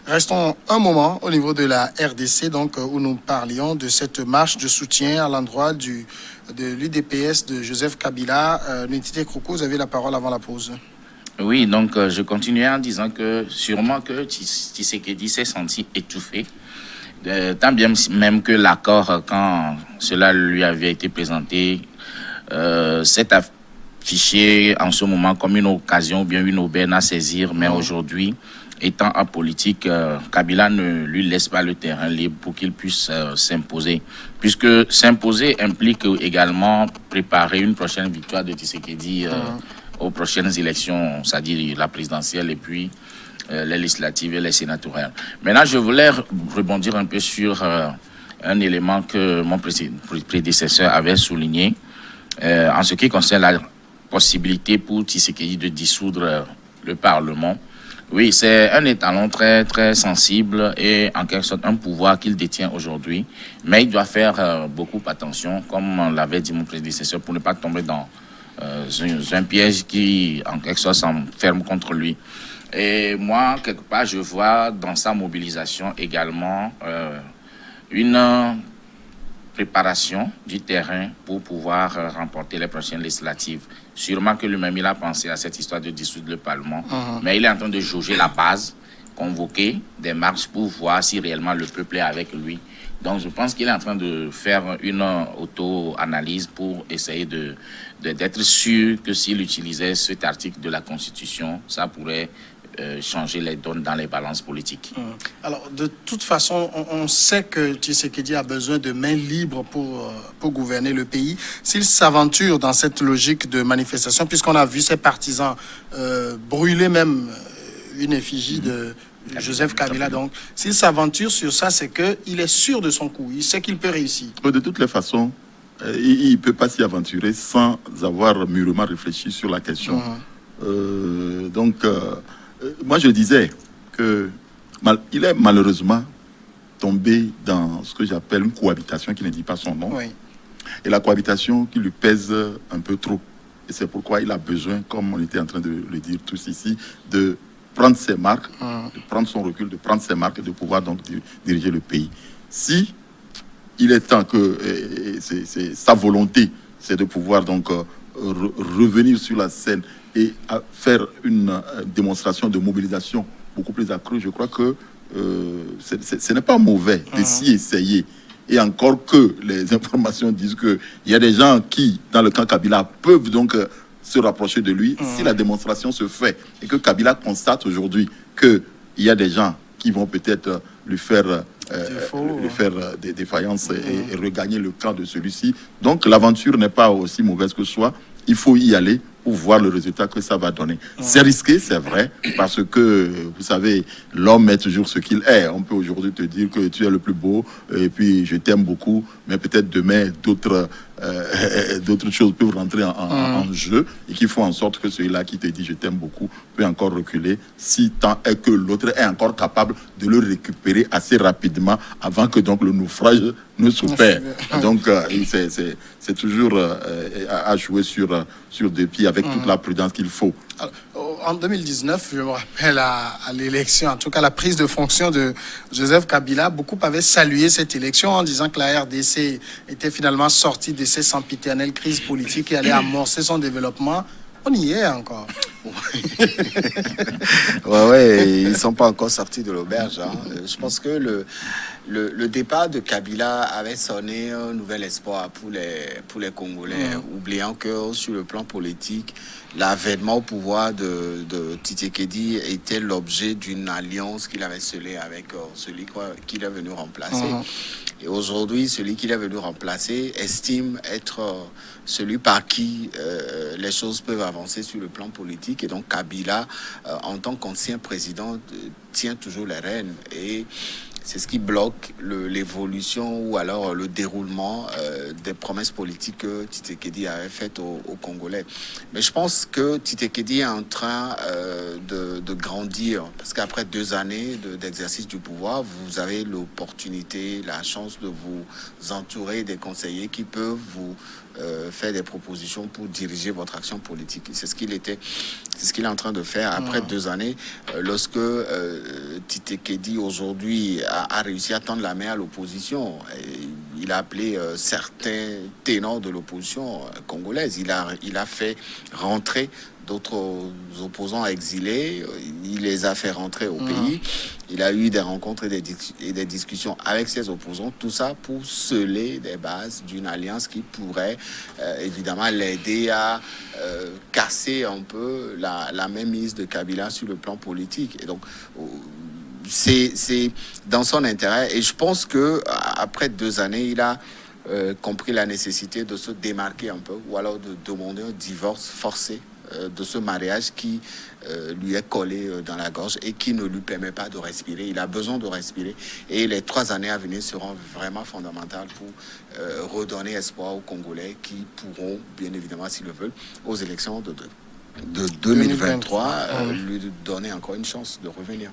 Restons un moment au niveau de la RDC, donc, où nous parlions de cette marche de soutien à l'endroit de l'UDPS de Joseph Kabila. Nitite Kroko, vous avez la parole avant la pause. Oui, donc je continuais en disant que sûrement que Tshisekedi s'est senti étouffé, tant bien même que l'accord, quand cela lui avait été présenté, s'est affiché en ce moment comme une occasion ou bien une aubaine à saisir, mais aujourd'hui, étant en politique, Kabila ne lui laisse pas le terrain libre pour qu'il puisse s'imposer. Puisque s'imposer implique également préparer une prochaine victoire de Tshisekedi aux prochaines élections, c'est-à-dire la présidentielle et puis les législatives et les sénatoriales. Maintenant, je voulais rebondir un peu sur un élément que mon prédécesseur avait souligné en ce qui concerne la possibilité pour Tshisekedi de dissoudre le Parlement. Oui, c'est un étalon très, très sensible et en quelque sorte un pouvoir qu'il détient aujourd'hui. Mais il doit faire beaucoup attention, comme l'avait dit mon prédécesseur, pour ne pas tomber dans un piège qui, en quelque sorte, s'enferme contre lui. Et moi, quelque part, je vois dans sa mobilisation également une préparation du terrain pour pouvoir remporter les prochaines législatives. Sûrement que lui-même, il a pensé à cette histoire de dissoudre le Parlement, mais il est en train de jauger la base, convoquer des marches pour voir si réellement le peuple est avec lui. Donc, je pense qu'il est en train de faire une auto-analyse pour essayer d'être sûr que s'il utilisait cet article de la Constitution, ça pourrait changer les donnes dans les balances politiques. Alors, de toute façon, on sait que Tshisekedi a besoin de mains libres pour gouverner le pays. S'il s'aventure dans cette logique de manifestation, puisqu'on a vu ses partisans brûler même une effigie de Joseph Kabila, donc s'il s'aventure sur ça, c'est qu'il est sûr de son coup. Il sait qu'il peut réussir. De toutes les façons, il ne peut pas s'y aventurer sans avoir mûrement réfléchi sur la question. Moi, je disais que il est malheureusement tombé dans ce que j'appelle une cohabitation qui ne dit pas son nom. Oui. Et la cohabitation qui lui pèse un peu trop. Et c'est pourquoi il a besoin, comme on était en train de le dire tous ici, de prendre ses marques, de prendre son recul, de prendre ses marques et de pouvoir donc diriger le pays. Si il est temps que c'est sa volonté, c'est de pouvoir donc revenir sur la scène et à faire une démonstration de mobilisation beaucoup plus accrue, je crois que ce n'est pas mauvais de s'y essayer. Et encore que les informations disent qu'il y a des gens qui, dans le camp Kabila, peuvent donc se rapprocher de lui. Si la démonstration se fait et que Kabila constate aujourd'hui qu'il y a des gens qui vont peut-être lui faire des défaillances et regagner le camp de celui-ci. Donc l'aventure n'est pas aussi mauvaise que ce soit. Il faut y aller pour voir le résultat que ça va donner. C'est risqué, c'est vrai, parce que, vous savez, l'homme est toujours ce qu'il est. On peut aujourd'hui te dire que tu es le plus beau, et puis je t'aime beaucoup, mais peut-être demain, d'autres choses peuvent rentrer en jeu, et qu'il faut en sorte que celui-là qui te dit je t'aime beaucoup peut encore reculer, si tant est que l'autre est encore capable de le récupérer assez rapidement avant que donc le naufrage ne s'opère. Donc, c'est toujours à jouer sur deux pieds avec toute la prudence qu'il faut. Alors, en 2019, je me rappelle à l'élection, en tout cas la prise de fonction de Joseph Kabila, beaucoup avaient salué cette élection en disant que la RDC était finalement sortie de ces sempiternelles crises politiques et allait amorcer son développement. On y est encore. ouais, ils ne sont pas encore sortis de l'auberge. Hein. Je pense que le départ de Kabila avait sonné un nouvel espoir pour les Congolais, oubliant que sur le plan politique, l'avènement au pouvoir de Tshisekedi était l'objet d'une alliance qu'il avait scellée avec celui qu'il est venu remplacer. Et aujourd'hui, celui qu'il est venu remplacer estime être celui par qui les choses peuvent avancer sur le plan politique. Et donc Kabila, en tant qu'ancien président, tient toujours les rênes. Et c'est ce qui bloque l'évolution ou alors le déroulement des promesses politiques que Tshisekedi avait faites aux Congolais. Mais je pense que Tshisekedi est en train de grandir, parce qu'après 2 années d'exercice du pouvoir, vous avez l'opportunité, la chance de vous entourer des conseillers qui peuvent vous faire des propositions pour diriger votre action politique. C'est ce qu'il est en train de faire après 2 années, lorsque Tshisekedi aujourd'hui a réussi à tendre la main à l'opposition. Il a appelé certains ténors de l'opposition congolaise. Il a fait rentrer d'autres opposants exilés, il les a fait rentrer au pays. Il a eu des rencontres et des discussions avec ses opposants, tout ça pour sceller des bases d'une alliance qui pourrait évidemment l'aider à casser un peu la mainmise de Kabila sur le plan politique. Et donc, c'est dans son intérêt. Et je pense que après 2 années, il a compris la nécessité de se démarquer un peu, ou alors de demander un divorce forcé de ce mariage qui lui est collé dans la gorge et qui ne lui permet pas de respirer. Il a besoin de respirer. Et les 3 années à venir seront vraiment fondamentales pour redonner espoir aux Congolais qui pourront, bien évidemment, s'ils le veulent, aux élections de 2023, lui donner encore une chance de revenir.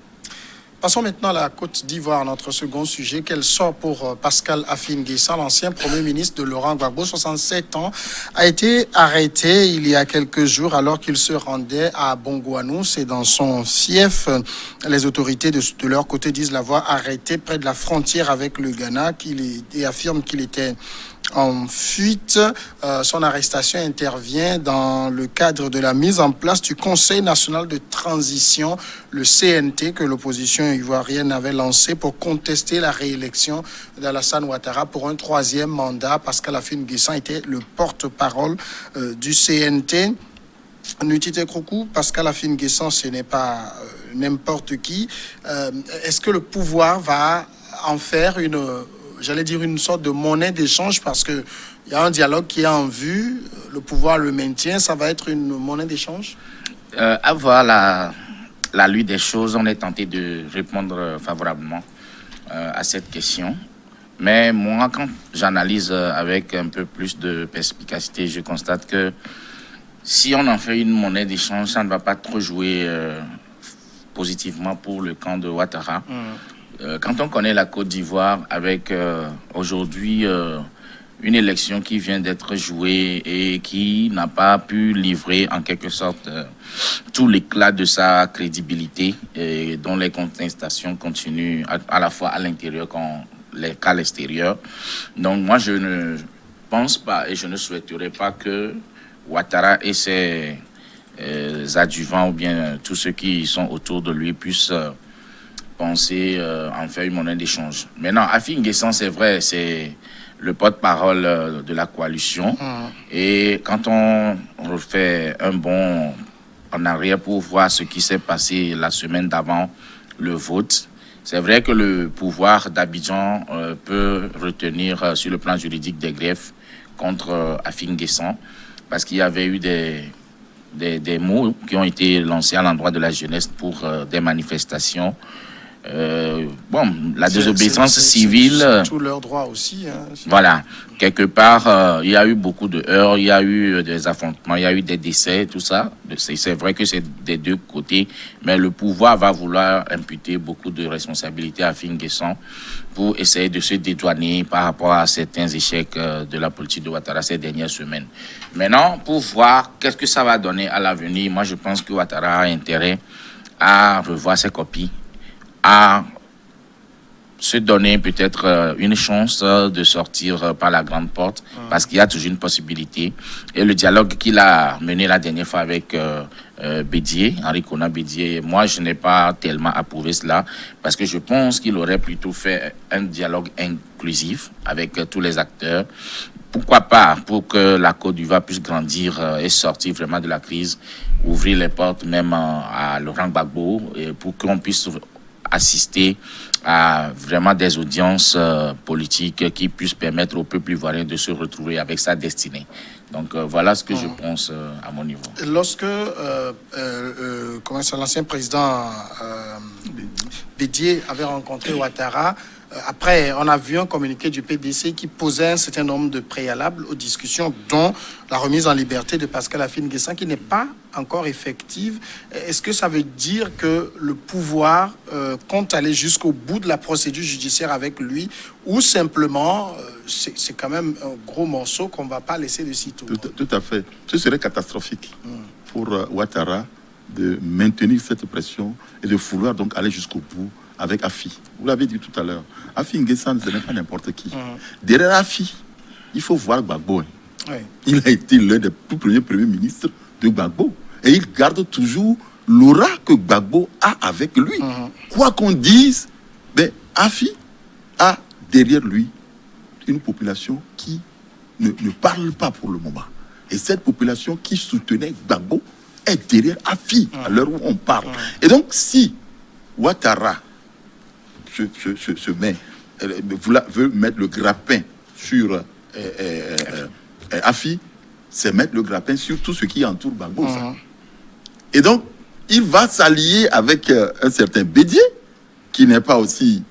Passons maintenant à la Côte d'Ivoire, notre second sujet. Quel sort pour Pascal Affi-N'Guessan, l'ancien Premier ministre de Laurent Gbagbo, 67 ans, a été arrêté il y a quelques jours alors qu'il se rendait à Bongouanou, c'est dans son fief. Les autorités de leur côté disent l'avoir arrêté près de la frontière avec le Ghana et affirment qu'il était en fuite. Son arrestation intervient dans le cadre de la mise en place du Conseil national de transition, le CNT, que l'opposition ivoirienne avait lancé pour contester la réélection d'Alassane Ouattara pour un 3e mandat. Pascal Affi-N'Guessan était le porte-parole du CNT. Nutite Krokou, Pascal Affi-N'Guessan, ce n'est pas n'importe qui. Est-ce que le pouvoir va en faire une sorte de monnaie d'échange, parce qu'il y a un dialogue qui est en vue, le pouvoir le maintient, ça va être une monnaie d'échange? À voir la lutte des choses, on est tenté de répondre favorablement à cette question. Mais moi, quand j'analyse avec un peu plus de perspicacité, je constate que si on en fait une monnaie d'échange, ça ne va pas trop jouer positivement pour le camp de Ouattara. Quand on connaît la Côte d'Ivoire avec aujourd'hui une élection qui vient d'être jouée et qui n'a pas pu livrer en quelque sorte tout l'éclat de sa crédibilité, et dont les contestations continuent à la fois à l'intérieur qu'à l'extérieur. Donc moi je ne pense pas et je ne souhaiterais pas que Ouattara et ses adjuvants ou bien tous ceux qui sont autour de lui puissent penser en faire une monnaie d'échange. Maintenant, Affi-N'Guessan, c'est vrai, c'est le porte-parole de la coalition. Et quand on refait un bond en arrière pour voir ce qui s'est passé la semaine d'avant le vote, c'est vrai que le pouvoir d'Abidjan peut retenir sur le plan juridique des greffes contre Affi-N'Guessan, parce qu'il y avait eu des mots qui ont été lancés à l'endroit de la jeunesse pour des manifestations. La désobéissance civile... C'est tout leur droit aussi. Voilà. Quelque part, il y a eu beaucoup de heurts, il y a eu des affrontements, il y a eu des décès, tout ça. C'est vrai que c'est des deux côtés, mais le pouvoir va vouloir imputer beaucoup de responsabilités à Affi-N'Guessan pour essayer de se dédouaner par rapport à certains échecs de la politique de Ouattara ces dernières semaines. Maintenant, pour voir qu'est-ce que ça va donner à l'avenir, moi je pense que Ouattara a intérêt à revoir ses copies, à se donner peut-être une chance de sortir par la grande porte, parce qu'il y a toujours une possibilité. Et le dialogue qu'il a mené la dernière fois avec Bédié, Henri Konan Bédié, moi je n'ai pas tellement approuvé cela, parce que je pense qu'il aurait plutôt fait un dialogue inclusif avec tous les acteurs. Pourquoi pas, pour que la Côte d'Ivoire puisse grandir et sortir vraiment de la crise, ouvrir les portes même à Laurent Gbagbo, et pour qu'on puisse assister à vraiment des audiences politiques qui puissent permettre au peuple ivoirien de se retrouver avec sa destinée. Donc voilà ce que je pense à mon niveau. Lorsque l'ancien président Bédié avait rencontré Ouattara, Après, on a vu un communiqué du PDC qui posait un certain nombre de préalables aux discussions, dont la remise en liberté de Pascal Affi-N'Guessan, qui n'est pas encore effective. Est-ce que ça veut dire que le pouvoir compte aller jusqu'au bout de la procédure judiciaire avec lui, ou simplement, c'est quand même un gros morceau qu'on ne va pas laisser de sitôt? Tout à fait. Ce serait catastrophique pour Ouattara de maintenir cette pression et de vouloir donc aller jusqu'au bout avec Affi. Vous l'avez dit tout à l'heure. Affi-N'Guessan, ce n'est pas n'importe qui. Derrière Affi, il faut voir Gbagbo. Oui. Il a été l'un des tout premiers premiers ministres de Gbagbo. Et il garde toujours l'aura que Gbagbo a avec lui. Quoi qu'on dise, ben, Affi a derrière lui une population qui ne parle pas pour le moment. Et cette population qui soutenait Gbagbo est derrière Affi à l'heure où on parle. Et donc, si Ouattara se met, veut mettre le grappin sur Affi, c'est mettre le grappin sur tout ce qui entoure Gbagbo. Ça. Et donc, il va s'allier avec un certain Bédié, qui n'est pas aussi,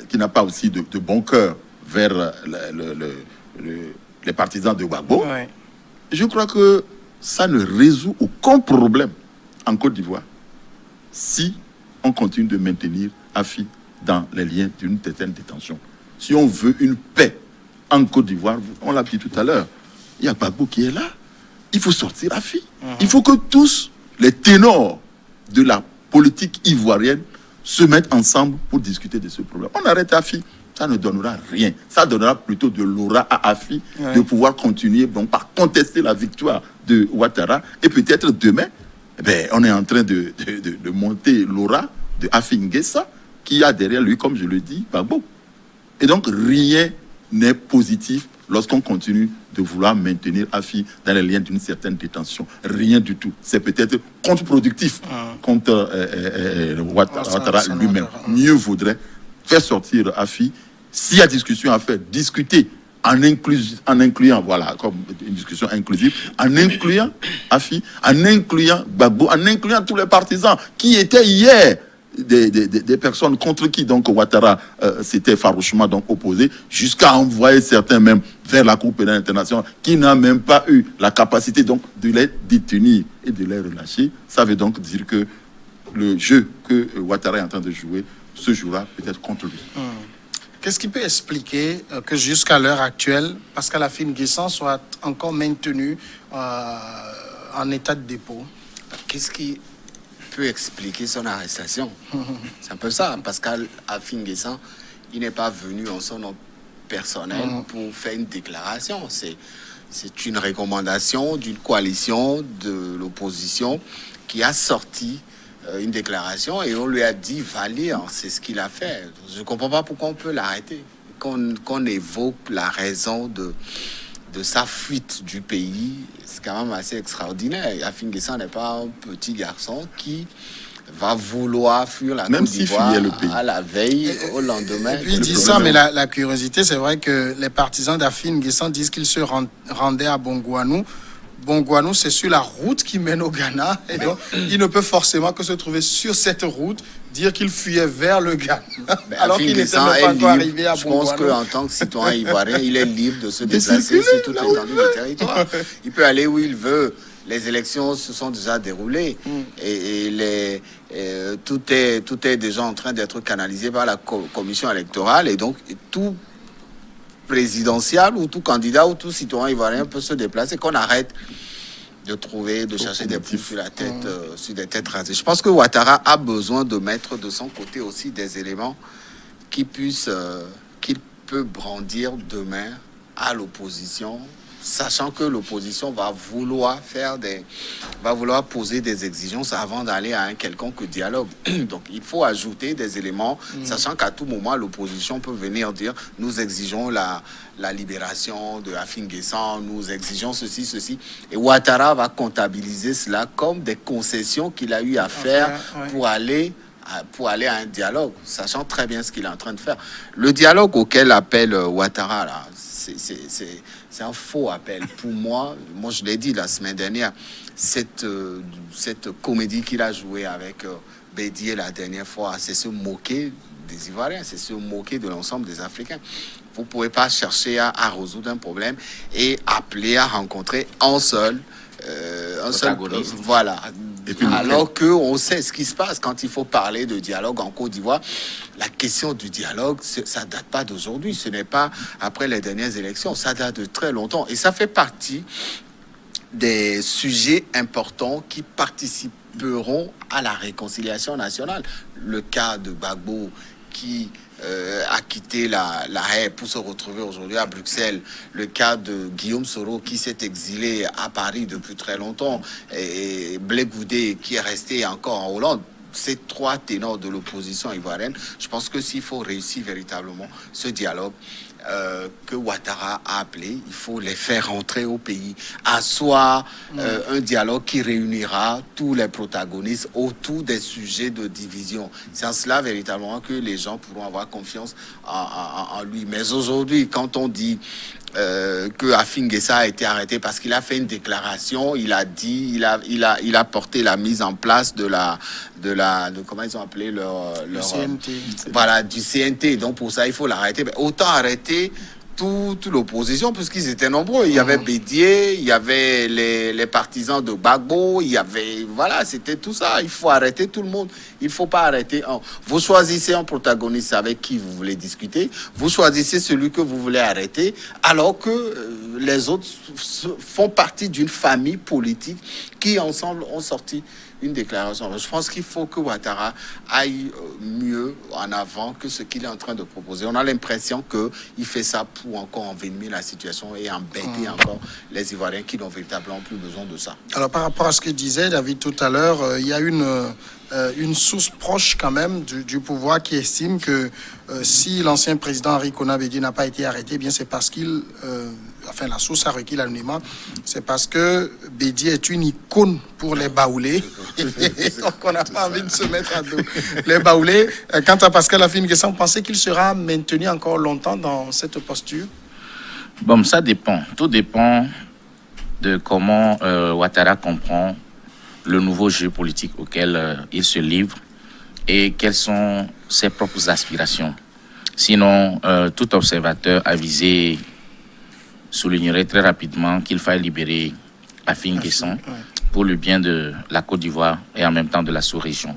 qui n'a pas aussi de bon cœur vers les partisans de Gbagbo. Ouais. Je crois que ça ne résout aucun problème en Côte d'Ivoire si on continue de maintenir Affi dans les liens d'une certaine détention. Si on veut une paix en Côte d'Ivoire, on l'a dit tout à l'heure, il y a Gbagbo qui est là. Il faut sortir Affi. Il faut que tous les ténors de la politique ivoirienne se mettent ensemble pour discuter de ce problème. On arrête Affi, ça ne donnera rien. Ça donnera plutôt de l'aura à Affi de pouvoir continuer donc, par contester la victoire de Ouattara. Et peut-être demain, eh ben, on est en train de monter l'aura de Affi-N'Guessan qui a derrière lui, comme je le dis, Gbagbo. Et donc, rien n'est positif lorsqu'on continue de vouloir maintenir Affi dans les liens d'une certaine détention. Rien du tout. C'est peut-être contre-productif contre Ouattara lui-même. Mieux vaudrait faire sortir Affi. S'il y a discussion à faire, discuter en incluant, voilà, comme une discussion inclusive, en incluant Affi, en incluant Gbagbo, en incluant tous les partisans qui étaient hier des personnes contre qui donc Ouattara s'était farouchement donc opposé, jusqu'à envoyer certains même vers la Cour pénale internationale qui n'a même pas eu la capacité donc de les détenir et de les relâcher. Ça veut donc dire que le jeu que Ouattara est en train de jouer se jouera peut-être contre lui. Qu'est-ce qui peut expliquer que jusqu'à l'heure actuelle, Pascal Affi-N'Guessan soit encore maintenu en état de dépôt? Qu'est-ce qui peut expliquer son arrestation? C'est un peu ça. Pascal Affi-N'Guessan, il n'est pas venu en son nom personnel pour faire une déclaration. C'est une recommandation d'une coalition de l'opposition qui a sorti une déclaration et on lui a dit va lire. C'est ce qu'il a fait. Je ne comprends pas pourquoi on peut l'arrêter. Qu'on évoque la raison de sa fuite du pays, c'est quand même assez extraordinaire. Affi-N'Guessan n'est pas un petit garçon qui va vouloir fuir la Côte d'Ivoire à la veille, au lendemain. Et puis il dit ça, mais la curiosité, c'est vrai que les partisans d'Affi-N'Guessan disent qu'ils se rendaient à Bongouanou. Bongouanou, c'est sur la route qui mène au Ghana. Et donc, il ne peut forcément que se trouver sur cette route, dire qu'il fuyait vers le Ghana. Alors qu'il n'était même pas encore arrivé à Bongouanou. Je pense qu'en tant que citoyen ivoirien, il est libre de se déplacer sur toute l'étendue du territoire. Il peut aller où il veut. Les élections se sont déjà déroulées et tout est déjà en train d'être canalisé par la commission électorale. Et donc, tout présidentiel ou tout candidat ou tout citoyen ivoirien peut se déplacer, qu'on arrête de chercher des poux sur la tête, sur des têtes rasées. Je pense que Ouattara a besoin de mettre de son côté aussi des éléments qu'il peut brandir demain à l'opposition, sachant que l'opposition va vouloir poser des exigences avant d'aller à un quelconque dialogue. Donc, il faut ajouter des éléments, sachant qu'à tout moment, l'opposition peut venir dire « Nous exigeons la libération de Affi-N'Guessan, nous exigeons ceci. » Et Ouattara va comptabiliser cela comme des concessions qu'il a eu à faire pour aller à un dialogue, sachant très bien ce qu'il est en train de faire. Le dialogue auquel appelle Ouattara, là, c'est un faux appel. Pour moi, je l'ai dit la semaine dernière, cette comédie qu'il a jouée avec Bédié la dernière fois, c'est se moquer des Ivoiriens, c'est se moquer de l'ensemble des Africains. Vous ne pouvez pas chercher à résoudre un problème et appeler à rencontrer un seul voilà. Alors qu'on sait ce qui se passe quand il faut parler de dialogue en Côte d'Ivoire. La question du dialogue, ça date pas d'aujourd'hui. Ce n'est pas après les dernières élections. Ça date de très longtemps. Et ça fait partie des sujets importants qui participeront à la réconciliation nationale. Le cas de Gbagbo qui a quitté la Haye pour se retrouver aujourd'hui à Bruxelles, le cas de Guillaume Soro qui s'est exilé à Paris depuis très longtemps, et Blé Goudé qui est resté encore en Hollande. Ces trois ténors de l'opposition ivoirienne, je pense que s'il faut réussir véritablement ce dialogue que Ouattara a appelé, il faut les faire rentrer au pays, asseoir un dialogue qui réunira tous les protagonistes autour des sujets de division. C'est en cela véritablement que les gens pourront avoir confiance en lui. Mais aujourd'hui, quand on dit que Afin Guessa a été arrêté parce qu'il a fait une déclaration, il a dit, il a porté la mise en place de comment ils ont appelé leur CNT. Voilà, du CNT. Donc pour ça, il faut l'arrêter. Mais autant arrêter toute l'opposition, puisqu'ils étaient nombreux. Il y avait Bédier, il y avait les partisans de Gbagbo, il y avait... Voilà, c'était tout ça. Il faut arrêter tout le monde. Il ne faut pas arrêter un. Vous choisissez un protagoniste avec qui vous voulez discuter. Vous choisissez celui que vous voulez arrêter, alors que les autres font partie d'une famille politique qui, ensemble, ont sorti une déclaration. Je pense qu'il faut que Ouattara aille mieux en avant que ce qu'il est en train de proposer. On a l'impression qu'il fait ça pour encore envenimer la situation et embêter encore les Ivoiriens qui n'ont véritablement plus besoin de ça. Alors, par rapport à ce que disait David tout à l'heure, il y a une source proche quand même du pouvoir qui estime que si l'ancien président Henri Konan Bédié n'a pas été arrêté, bien c'est parce qu'il... enfin, la source a requis l'anonymat, c'est parce que Bédié est une icône pour les baoulés. Donc, on n'a pas envie de se mettre à dos les baoulés. Quant à Pascal Afin Guessa, vous pensez qu'il sera maintenu encore longtemps dans cette posture? Bon, ça dépend. Tout dépend de comment Ouattara comprend le nouveau jeu politique auquel il se livre et quelles sont ses propres aspirations. Sinon, tout observateur avisé soulignerait très rapidement qu'il faille libérer Afin Guessa pour le bien de la Côte d'Ivoire et en même temps de la sous-région.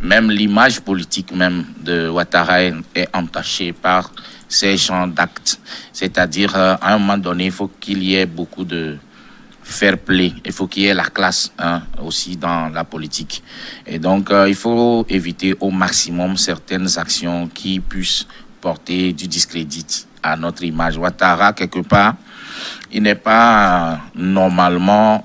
Même l'image politique même de Ouattara est entachée par ces genres d'actes. C'est-à-dire, à un moment donné, il faut qu'il y ait beaucoup de fair play. Il faut qu'il y ait la classe aussi dans la politique. Et donc, il faut éviter au maximum certaines actions qui puissent porter du discrédit à notre image. Ouattara, quelque part, il n'est pas normalement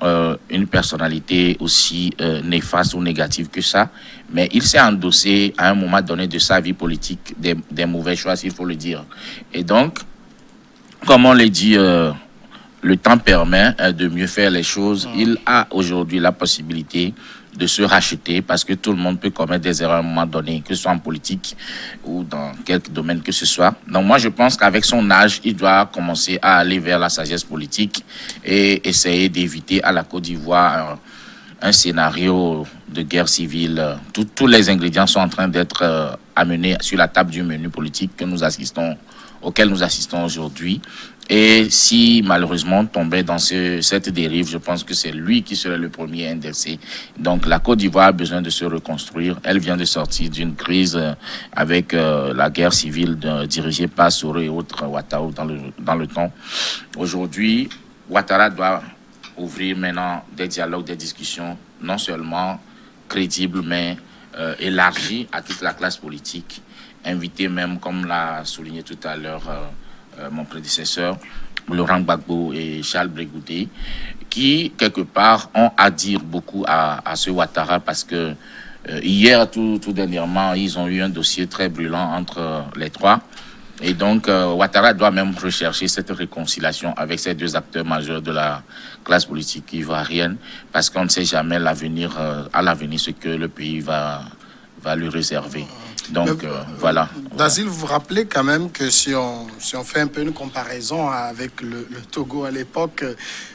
une personnalité aussi néfaste ou négative que ça, mais il s'est endossé à un moment donné de sa vie politique des mauvais choix, s'il faut le dire. Et donc, comme on l'a dit, le temps permet de mieux faire les choses. Il a aujourd'hui la possibilité de se racheter parce que tout le monde peut commettre des erreurs à un moment donné, que ce soit en politique ou dans quelque domaine que ce soit. Donc moi, je pense qu'avec son âge, il doit commencer à aller vers la sagesse politique et essayer d'éviter à la Côte d'Ivoire un scénario de guerre civile. Tous les ingrédients sont en train d'être amenés sur la table du menu politique auquel nous assistons aujourd'hui. Et si malheureusement on tombait dans cette dérive, je pense que c'est lui qui serait le premier indexé. Donc la Côte d'Ivoire a besoin de se reconstruire. Elle vient de sortir d'une crise avec la guerre civile dirigée par Soro et autres Ouattara dans le temps. Aujourd'hui, Ouattara doit ouvrir maintenant des dialogues, des discussions, non seulement crédibles, mais élargies à toute la classe politique. Inviter même, comme l'a souligné tout à l'heure mon prédécesseur, Laurent Gbagbo et Charles Blé Goudé, qui, quelque part, ont à dire beaucoup à ce Ouattara parce que hier, tout dernièrement, ils ont eu un dossier très brûlant entre les trois. Et donc, Ouattara doit même rechercher cette réconciliation avec ces deux acteurs majeurs de la classe politique ivoirienne parce qu'on ne sait jamais à l'avenir ce que le pays va lui réserver. Donc, voilà. Basile, vous vous rappelez quand même que si on fait un peu une comparaison avec le Togo à l'époque,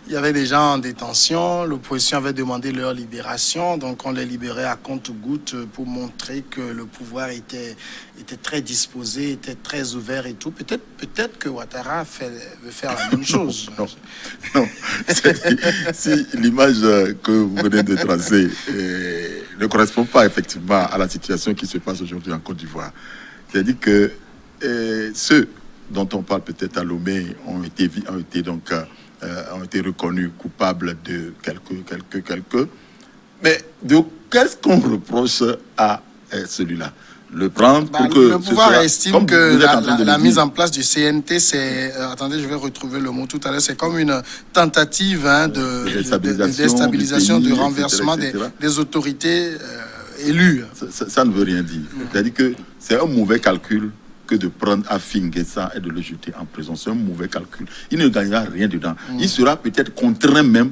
il y avait des gens en détention, l'opposition avait demandé leur libération, donc on les libérait à compte-gouttes pour montrer que le pouvoir était très disposé, était très ouvert et tout. Peut-être que Ouattara veut faire la même chose. Non. Si l'image que vous venez de tracer ne correspond pas effectivement à la situation qui se passe aujourd'hui en Côte d'Ivoire, c'est-à-dire que ceux dont on parle peut-être à Lomé ont été reconnus coupables de quelques. Mais qu'est-ce qu'on reproche à celui-là? Le prendre pour que le pouvoir estime que la mise en dire. place du CNT, c'est... attendez, je vais retrouver le mot tout à l'heure. C'est comme une tentative de déstabilisation, de renversement des autorités élues. Ça ne veut rien dire. C'est-à-dire que c'est un mauvais calcul que de prendre Afi N'Guessan et de le jeter en prison. C'est un mauvais calcul. Il ne gagnera rien dedans. Il sera peut-être contraint même,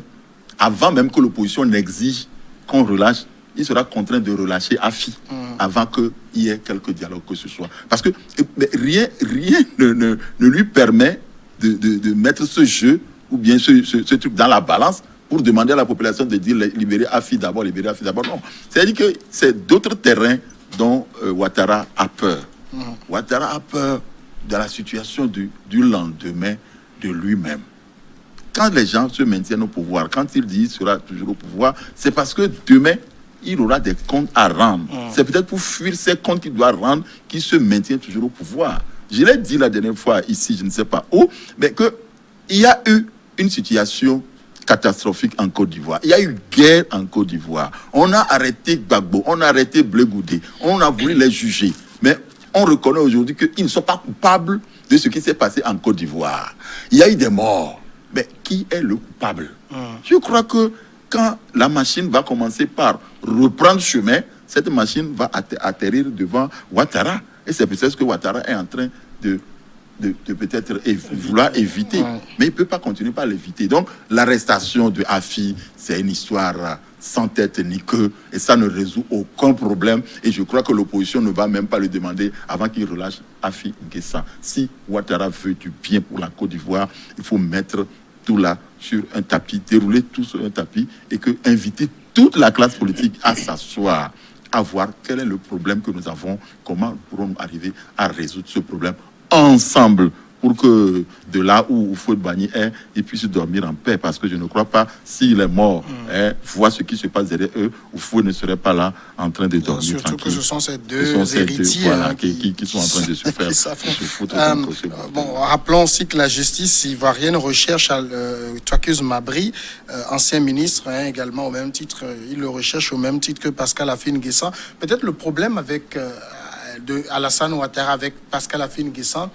avant même que l'opposition n'exige qu'on relâche, il sera contraint de relâcher Afi avant qu'il y ait quelques dialogues que ce soit. Parce que rien ne lui permet de mettre ce jeu ou bien ce truc dans la balance pour demander à la population de dire libérer Afi d'abord, libérer Afi d'abord. Non. C'est-à-dire que c'est d'autres terrains dont Ouattara a peur. Ouattara a peur de la situation du lendemain de lui-même. Quand les gens se maintiennent au pouvoir, quand il dit qu'il sera toujours au pouvoir, c'est parce que demain, il aura des comptes à rendre. C'est peut-être pour fuir ces comptes qu'il doit rendre qu'il se maintient toujours au pouvoir. Je l'ai dit la dernière fois ici, je ne sais pas où, mais qu'il y a eu une situation catastrophique en Côte d'Ivoire. Il y a eu guerre en Côte d'Ivoire. On a arrêté Gbagbo, on a arrêté Blé Goudé, on a voulu les juger. Mais on reconnaît aujourd'hui qu'ils ne sont pas coupables de ce qui s'est passé en Côte d'Ivoire. Il y a eu des morts. Mais qui est le coupable? Je crois que quand la machine va commencer par reprendre chemin, cette machine va atterrir devant Ouattara. Et c'est peut-être ce que Ouattara est en train de peut-être vouloir éviter. Mais il ne peut pas continuer par l'éviter. Donc, l'arrestation de Afi, c'est une histoire sans tête ni queue. Et ça ne résout aucun problème. Et je crois que l'opposition ne va même pas le demander avant qu'il relâche Afi N'Guessan. Si Ouattara veut du bien pour la Côte d'Ivoire, il faut mettre tout là sur un tapis, dérouler tout sur un tapis et inviter toute la classe politique à s'asseoir, à voir quel est le problème que nous avons, comment pourrons-nous arriver à résoudre ce problème ensemble pour que de là où Fouad Bani est, ils puissent dormir en paix. Parce que je ne crois pas, s'il est mort, voit ce qui se passe derrière eux, Fouad ne serait pas là en train de dormir surtout tranquille. que ce sont ces deux héritiers qui sont en train de se faire. Bon, rappelons aussi que la justice ivoirienne recherche Touakeuz Mabri, ancien ministre, également au même titre. Il le recherche au même titre que Pascal Afi N'Guessan. Peut-être le problème avec Alassane Ouattara avec Pascal Afi N'Guessan,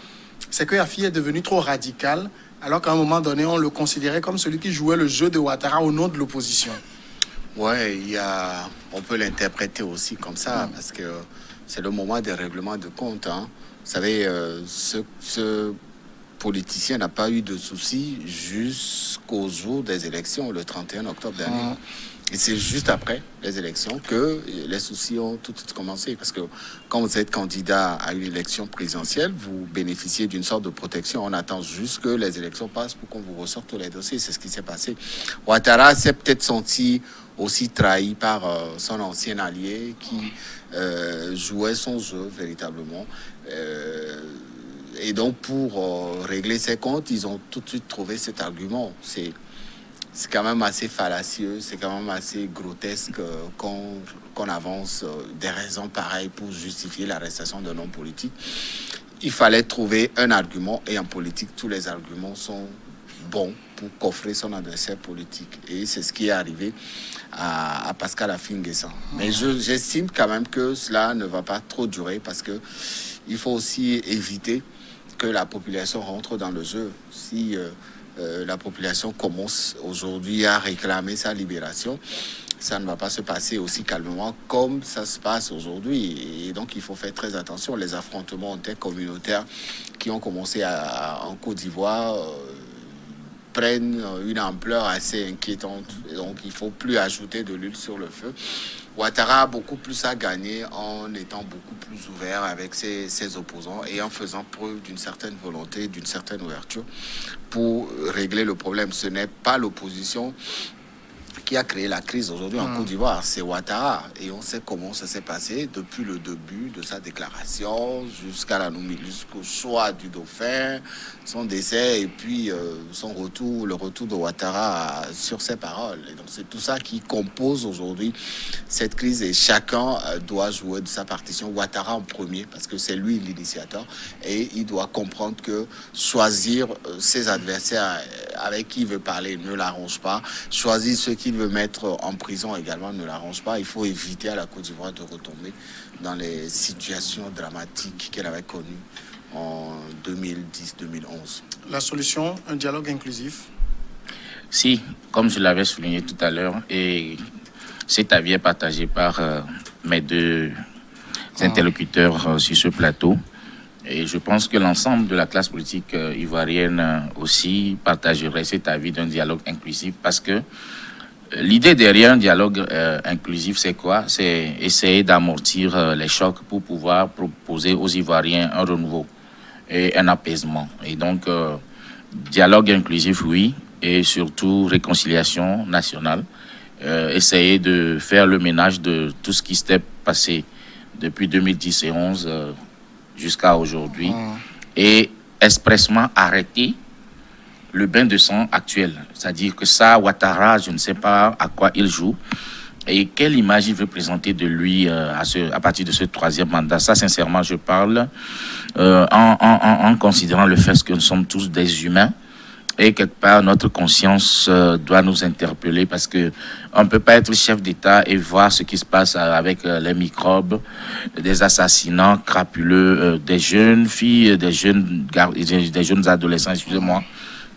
c'est que Afi est devenu trop radical, alors qu'à un moment donné, on le considérait comme celui qui jouait le jeu de Ouattara au nom de l'opposition. Ouais, on peut l'interpréter aussi comme ça, parce que c'est le moment des règlements de compte. Vous savez, ce politicien n'a pas eu de soucis jusqu'au jour des élections, le 31 octobre dernier. Et c'est juste après les élections que les soucis ont tout de suite commencé. Parce que quand vous êtes candidat à une élection présidentielle, vous bénéficiez d'une sorte de protection. On attend juste que les élections passent pour qu'on vous ressorte tous les dossiers. C'est ce qui s'est passé. Ouattara s'est peut-être senti aussi trahi par son ancien allié qui jouait son jeu véritablement. Et donc, pour régler ses comptes, ils ont tout de suite trouvé cet argument. C'est quand même assez fallacieux, c'est quand même assez grotesque qu'on avance des raisons pareilles pour justifier l'arrestation d'un homme politique. Il fallait trouver un argument, et en politique, tous les arguments sont bons pour coffrer son adversaire politique. Et c'est ce qui est arrivé à Pascal Afi N'Guessan. Mais j'estime quand même que cela ne va pas trop durer, parce que il faut aussi éviter que la population rentre dans le jeu. Si la population commence aujourd'hui à réclamer sa libération, ça ne va pas se passer aussi calmement comme ça se passe aujourd'hui. Et donc, il faut faire très attention. Les affrontements intercommunautaires qui ont commencé en Côte d'Ivoire prennent une ampleur assez inquiétante. Et donc, il ne faut plus ajouter de l'huile sur le feu. Ouattara a beaucoup plus à gagner en étant beaucoup plus ouvert avec ses opposants et en faisant preuve d'une certaine volonté, d'une certaine ouverture pour régler le problème. Ce n'est pas l'opposition qui a créé la crise aujourd'hui en Côte d'Ivoire, c'est Ouattara. Et on sait comment ça s'est passé depuis le début de sa déclaration jusqu'au choix du dauphin, son décès et puis le retour de Ouattara sur ses paroles. Et donc c'est tout ça qui compose aujourd'hui cette crise et chacun doit jouer de sa partition. Ouattara en premier parce que c'est lui l'initiateur et il doit comprendre que choisir ses adversaires avec qui il veut parler ne l'arrange pas. Choisir ceux qu'il veut mettre en prison également ne l'arrange pas. Il faut éviter à la Côte d'Ivoire de retomber dans les situations dramatiques qu'elle avait connues en 2010-2011. La solution, un dialogue inclusif? Si, comme je l'avais souligné tout à l'heure, et cet avis est partagé par mes deux interlocuteurs sur ce plateau. Et je pense que l'ensemble de la classe politique ivoirienne aussi partagerait cet avis d'un dialogue inclusif parce que l'idée derrière un dialogue inclusif, c'est quoi? C'est essayer d'amortir les chocs pour pouvoir proposer aux Ivoiriens un renouveau et un apaisement. Et donc, dialogue inclusif, oui, et surtout réconciliation nationale. Essayer de faire le ménage de tout ce qui s'était passé depuis 2010 et 2011 jusqu'à aujourd'hui et expressement arrêter le bain de sang actuel. C'est-à-dire que ça, Ouattara, je ne sais pas à quoi il joue et quelle image il veut présenter de lui à partir de ce troisième mandat. Ça, sincèrement, je parle en considérant le fait que nous sommes tous des humains et quelque part, notre conscience doit nous interpeller parce que on ne peut pas être chef d'État et voir ce qui se passe avec les microbes, des assassinats crapuleux, des jeunes filles, des jeunes adolescents, excusez-moi,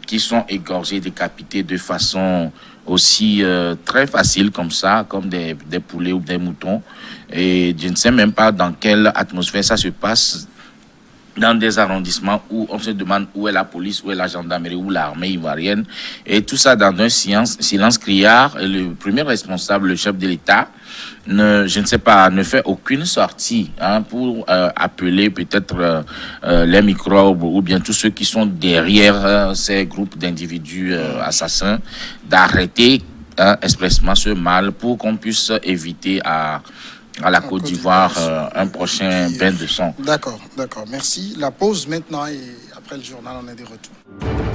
qui sont égorgés, décapités de façon aussi très facile comme ça, comme des poulets ou des moutons. Et je ne sais même pas dans quelle atmosphère ça se passe, dans des arrondissements où on se demande où est la police, où est la gendarmerie, où l'armée ivoirienne. Et tout ça dans un silence criard. Et le premier responsable, le chef de l'État, je ne sais pas, ne fait aucune sortie pour appeler peut-être les microbes ou bien tous ceux qui sont derrière ces groupes d'individus assassins d'arrêter expressément ce mal pour qu'on puisse éviter à la Côte d'Ivoire un prochain bain de sang. D'accord. Merci. La pause maintenant et après le journal, on est de retour.